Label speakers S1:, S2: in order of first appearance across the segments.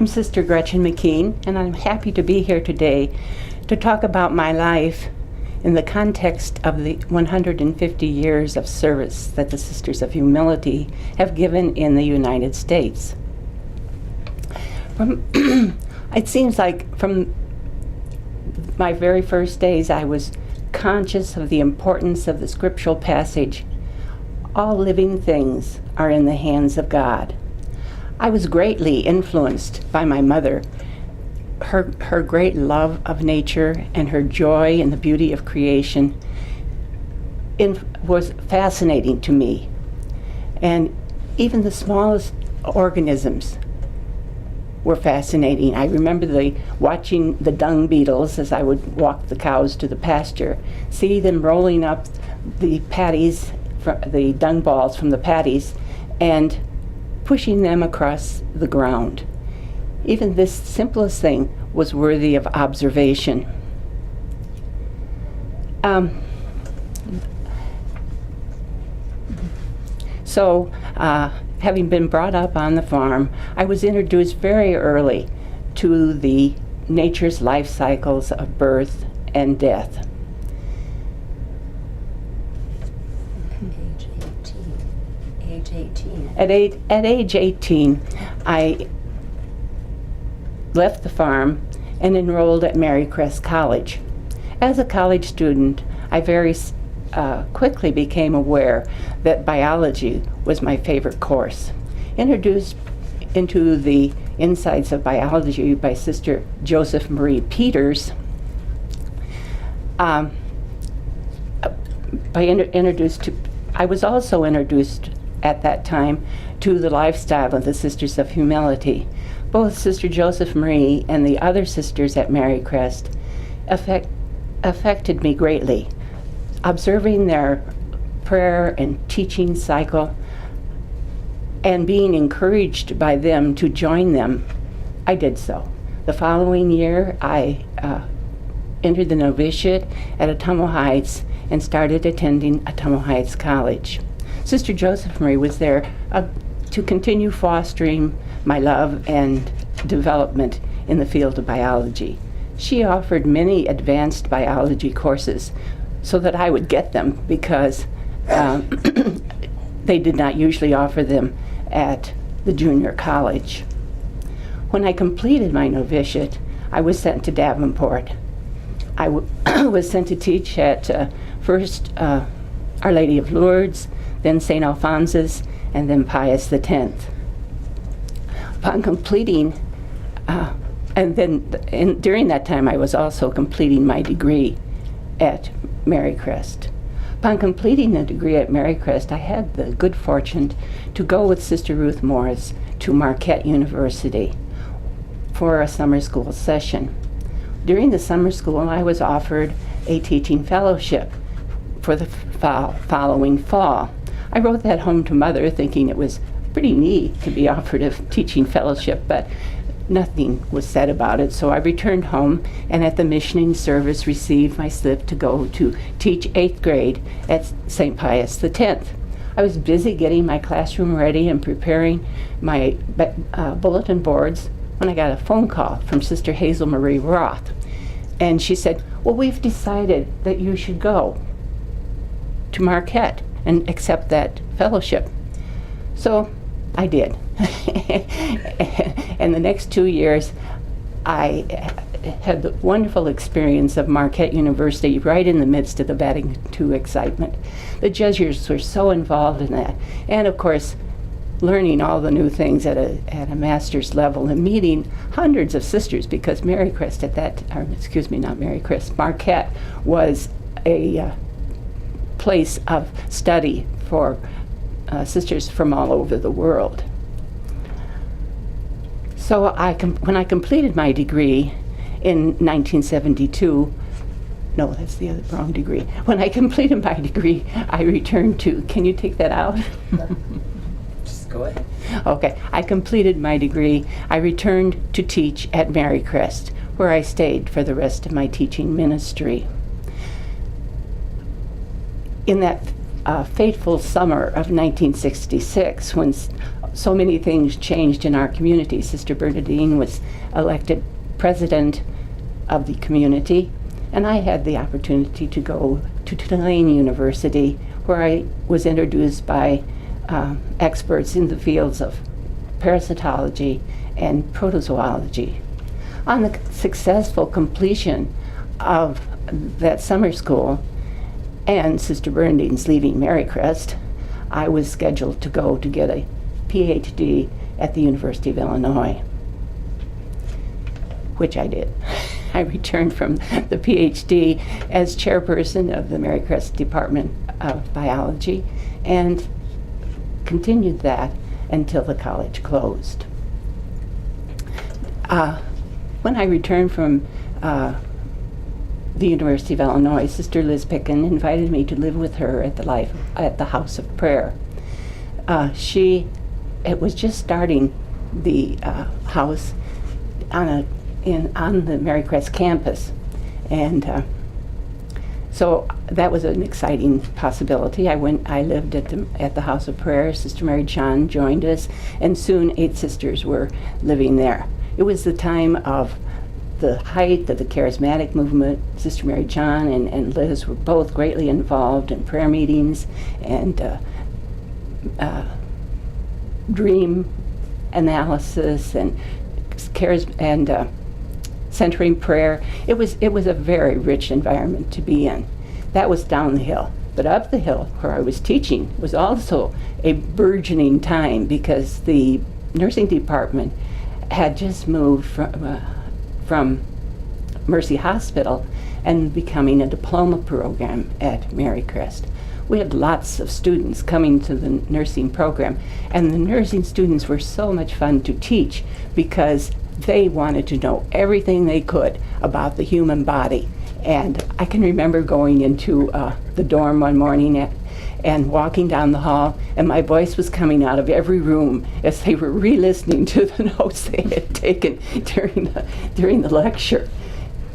S1: I'm Sister Gretchen McKean, and I'm happy to be here today to talk about my life in the context of the 150 years of service that the Sisters of Humility have given in the United States. It seems like from my very first days I was conscious of the importance of the scriptural passage, "All living things are in the hands of God." I was greatly influenced by my mother. Her great love of nature and her joy in the beauty of creation was fascinating to me. And even the smallest organisms were fascinating. I remember watching the dung beetles as I would walk the cows to the pasture, see them rolling up the patties, the dung balls from the patties, and pushing them across the ground. Even this simplest thing was worthy of observation. Having been brought up on the farm, I was introduced very early to the nature's life cycles of birth and death. At age 18, I left the farm and enrolled at Marycrest College. As a college student, I very quickly became aware that biology was my favorite course. Introduced into the insights of biology by Sister Joseph Marie Peters, I was also introduced at that time to the lifestyle of the Sisters of Humility. Both Sister Joseph Marie and the other sisters at Marycrest affected me greatly. Observing their prayer and teaching cycle and being encouraged by them to join them, I did so. The following year, I entered the novitiate at Atomo Heights and started attending Atomo Heights College. Sister Joseph Marie was there to continue fostering my love and development in the field of biology. She offered many advanced biology courses so that I would get them because they did not usually offer them at the junior college. When I completed my novitiate, I was sent to Davenport. I was sent to teach at first Our Lady of Lourdes, then St. Alphonsus, and then Pius X. Upon completing, during that time I was also completing my degree at Marycrest. Upon completing the degree at Marycrest, I had the good fortune to go with Sister Ruth Morris to Marquette University for a summer school session. During the summer school, I was offered a teaching fellowship for the following fall. I wrote that home to Mother thinking it was pretty neat to be offered a teaching fellowship, but nothing was said about it. So I returned home and at the missioning service received my slip to go to teach 8th grade at St. Pius X. I was busy getting my classroom ready and preparing my bulletin boards when I got a phone call from Sister Hazel Marie Roth. And she said, "Well, we've decided that you should go to Marquette and accept that fellowship." So I did. And the next 2 years, I had the wonderful experience of Marquette University right in the midst of the Vatican II excitement. The Jesuits were so involved in that. And of course, learning all the new things at a master's level and meeting hundreds of sisters, because Marycrest Marquette was a place of study for sisters from all over the world. So when I completed my degree in 1972, no, that's the wrong degree. When I completed my degree, I returned to, can you take that out?
S2: Just go ahead.
S1: Okay, I completed my degree. I returned to teach at Marycrest, where I stayed for the rest of my teaching ministry. In that fateful summer of 1966, when so many things changed in our community. Sister Bernadine was elected president of the community, and I had the opportunity to go to Tulane University, where I was introduced by experts in the fields of parasitology and protozoology. On the successful completion of that summer school and Sister Bernadine's leaving Marycrest, I was scheduled to go to get a PhD at the University of Illinois, which I did. I returned from the PhD as chairperson of the Marycrest Department of Biology and continued that until the college closed. When I returned from the University of Illinois, Sister Liz Picken invited me to live with her at the House of Prayer. It was just starting the house on the Marycrest campus, and so that was an exciting possibility. I lived at the House of Prayer. Sister Mary John joined us, and soon 8 sisters were living there. It was the time of the height of the charismatic movement. Sister Mary John and Liz were both greatly involved in prayer meetings and dream analysis and centering prayer. It was a very rich environment to be in. That was down the hill. But up the hill, where I was teaching, was also a burgeoning time, because the nursing department had just moved from Mercy Hospital and becoming a diploma program at Marycrest. We had lots of students coming to the nursing program, and the nursing students were so much fun to teach because they wanted to know everything they could about the human body. And I can remember going into the dorm one morning and walking down the hall, and my voice was coming out of every room as they were re-listening to the notes they had taken during the lecture.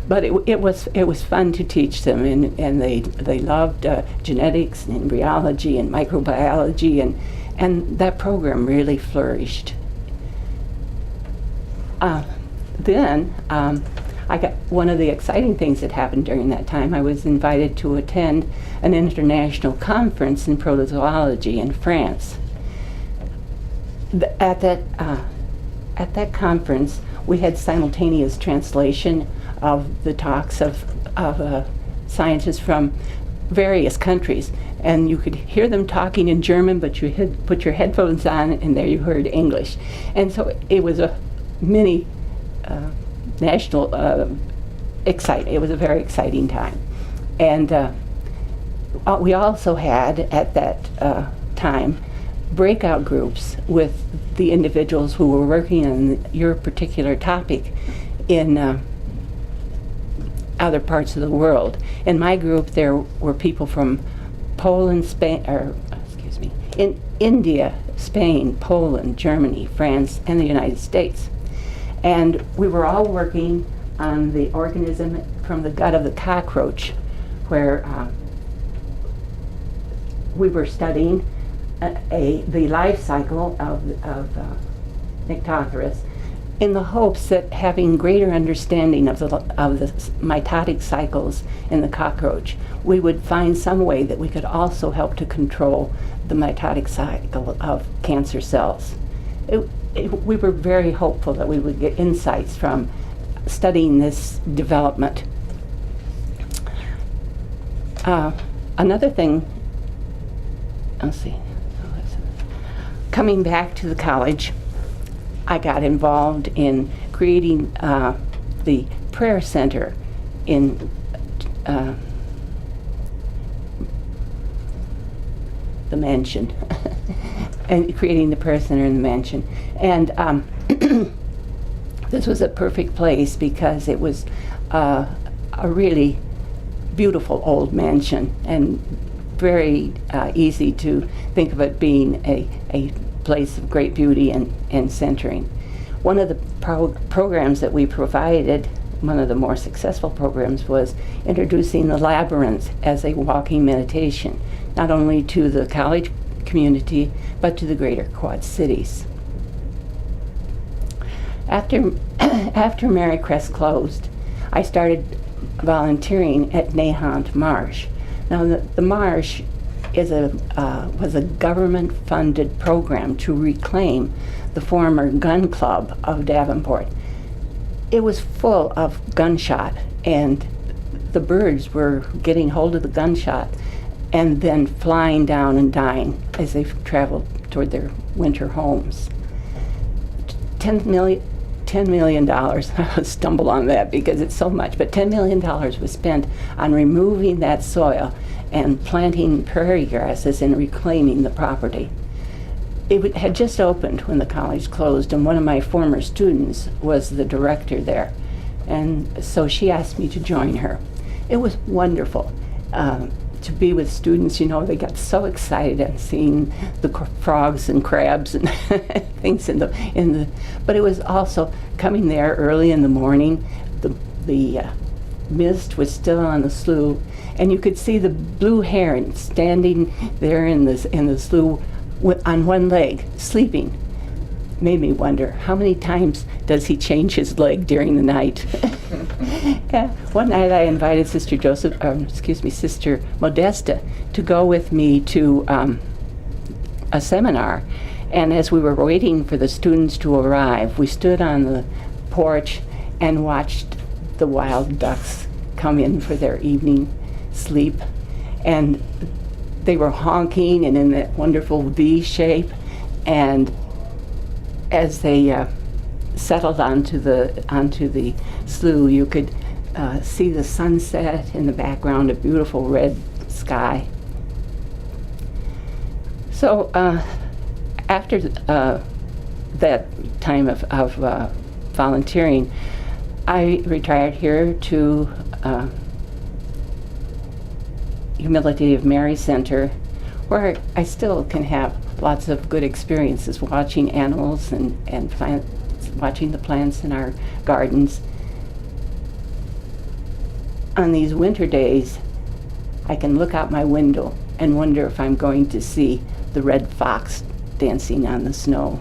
S1: But it was fun to teach them, and they loved genetics and embryology and microbiology, and that program really flourished. Then I got one of the exciting things that happened during that time. I was invited to attend an international conference in protozoology in France. At that conference, we had simultaneous translation of the talks of scientists from various countries, and you could hear them talking in German, but you had put your headphones on, and there you heard English. And so it was a mini national it was a very exciting time. And we also had at that time breakout groups with the individuals who were working on your particular topic in other parts of the world. In my group, there were people from Poland, in India, Spain, Poland, Germany, France, and the United States. And we were all working on the organism from the gut of the cockroach, where we were studying the life cycle of Nyctophorus, in the hopes that having greater understanding of the mitotic cycles in the cockroach, we would find some way that we could also help to control the mitotic cycle of cancer cells. We were very hopeful that we would get insights from studying this development. Another thing, let's see, coming back to the college, I got involved in creating the prayer center in the mansion, and creating the prayer center in the mansion. And this was a perfect place because it was a really beautiful old mansion, and very easy to think of it being a place of great beauty and centering. One of the programs that we provided, one of the more successful programs, was introducing the labyrinth as a walking meditation, not only to the college community, but to the greater Quad Cities. After Marycrest closed, I started volunteering at Nahant Marsh. Now, the Marsh was a government-funded program to reclaim the former gun club of Davenport. It was full of gunshot, and the birds were getting hold of the gunshot and then flying down and dying as they traveled toward their winter homes. $10 million, I stumble on that because it's so much, but $10 million was spent on removing that soil and planting prairie grasses and reclaiming the property. It had just opened when the college closed, and one of my former students was the director there. And so she asked me to join her. It was wonderful to be with students. You know, they got so excited at seeing the frogs and crabs and things but it was also coming there early in the morning. The mist was still on the slough, and you could see the blue heron standing there in the slough on one leg, sleeping. Made me wonder, how many times does he change his leg during the night? One night I invited Sister Modesta to go with me to a seminar. And as we were waiting for the students to arrive, we stood on the porch and watched the wild ducks come in for their evening sleep. And they were honking and in that wonderful V shape. And as they settled onto the slough, you could see the sunset in the background, a beautiful red sky. So after that time of volunteering, I retired here to Humility of Mary Center, where I still can have lots of good experiences watching animals and plants, watching the plants in our gardens. On these winter days, I can look out my window and wonder if I'm going to see the red fox dancing on the snow.